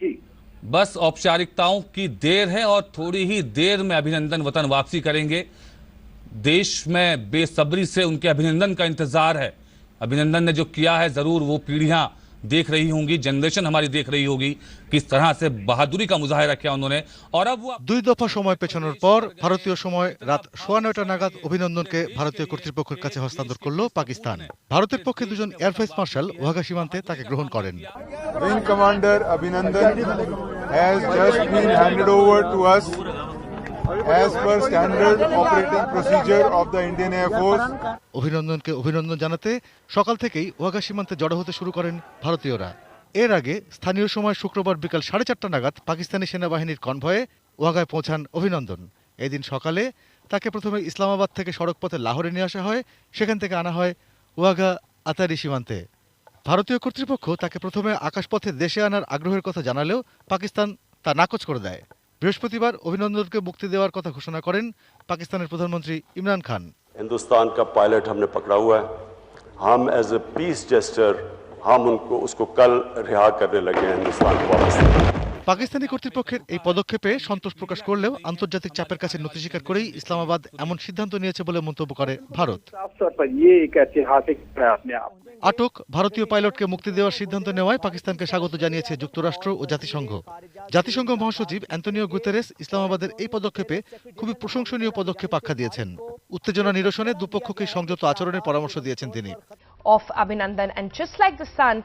जी बस औपचारिकताओं की देर है और थोड़ी ही देर में अभिनंदन वतन वापसी करेंगे। देश में बेसब्री से उनके अभिनंदन का इंतजार है। अभिनंदन ने जो किया है जरूर वो पीढ़ियां देख रही होंगी, जनरेशन हमारी देख रही होगी किस तरह से बहादुरी का मुजाहिरा किया उन्होंने। और अब वो 2 দফা সময় পেছানোর পর ভারতীয় সময় রাত 9:15 নাগাদ অভিনন্দনকে ভারতীয় কর্তৃপক্ষের কাছে হস্তান্তর করল পাকিস্তান। ভারতের পক্ষে দুজন এয়ার ভাইস মার্শাল ওয়াঘা সীমান্তে তাকে গ্রহণ করেন। Wing Commander Abhinandan has just been handed over to us as per standard operating procedure of the Indian Air Force. অভিনন্দনকে অভিনন্দন জানাতে সকাল থেকেই ওয়াঘা সীমান্তে জড়ো হতে শুরু করেন ভারতীয়রা। এর আগে স্থানীয় সময় শুক্রবার বিকাল 4:30 নাগাদ পাকিস্তানি সেনাবাহিনীর কনভয়ে ওয়াঘায় পৌঁছান অভিনন্দন। এদিন সকালে তাকে প্রথমে ইসলামাবাদ থেকে সড়কপথে লাহোরে নিয়ে আসা হয়, সেখান থেকে আনা হয় ওয়াঘা আতারি সীমান্তে। ভারতীয় কর্তৃপক্ষ তাকে প্রথমে আকাশপথে দেশে আনার আগ্রহের কথা জানালেও পাকিস্তান তা নাকচ করে দেয়। বৃহস্পতিবার অভিনন্দনকে মুক্তি দেওয়ার কথা ঘোষণা করেন পাকিস্তানের প্রধানমন্ত্রী ইমরান খান। हिंदुस्तान का पायलट हमने पकड़ा हुआ है। हम एज ए पीस जेस्टर हम उसको कल रिहा करने लगे हैं हिंदुस्तान को वापस। পাকিস্তানি কর্তৃপক্ষের এই পদক্ষেপে সন্তোষ প্রকাশ করলেও আন্তর্জাতিক চাপের কাছে নতি স্বীকার করেই ইসলামাবাদ এমন সিদ্ধান্ত নিয়েছে বলে মন্তব্য করে ভারত। साफ तौर पर ये एक ऐतिहासिक है अपने आप में। আটক ভারতীয় পাইলটকে মুক্তি দেওয়ার সিদ্ধান্ত নেওয়ায় পাকিস্তানকে স্বাগত জানিয়েছে যুক্তরাষ্ট্র ও জাতিসংঘ। জাতিসংঘ মহাসচিব অ্যান্তোনিও গুতেরেস ইসলামাবাদের এই পদক্ষেপে খুবই প্রশংসনীয় পদক্ষেপ আখ্যা দিয়েছেন। উত্তেজনা নিরসনে দুপক্ষকে সংযত আচরণের পরামর্শ দিয়েছেন তিনি। Of Abhinandan, and just like the sun,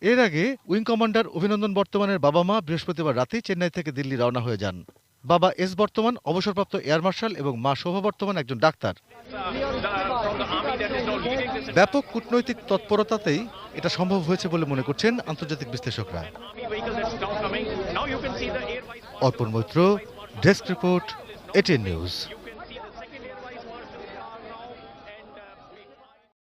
এর আগে উইং কমান্ডার অভিনন্দন বর্তমানের বাবা মা বৃহস্পতিবার রাতে চেন্নাই থেকে দিল্লি রওনা হয়ে যান। বাবা এস বর্তমান অবসরপ্রাপ্ত এয়ার মার্শাল এবং মা শোভা বর্তমান একজন ডাক্তার। ব্যাপক কূটনৈতিক তৎপরতাতেই এটা সম্ভব হয়েছে বলে মনে করছেন আন্তর্জাতিক বিশ্লেষকরা। Arpan Maitra, desk report, ATN news.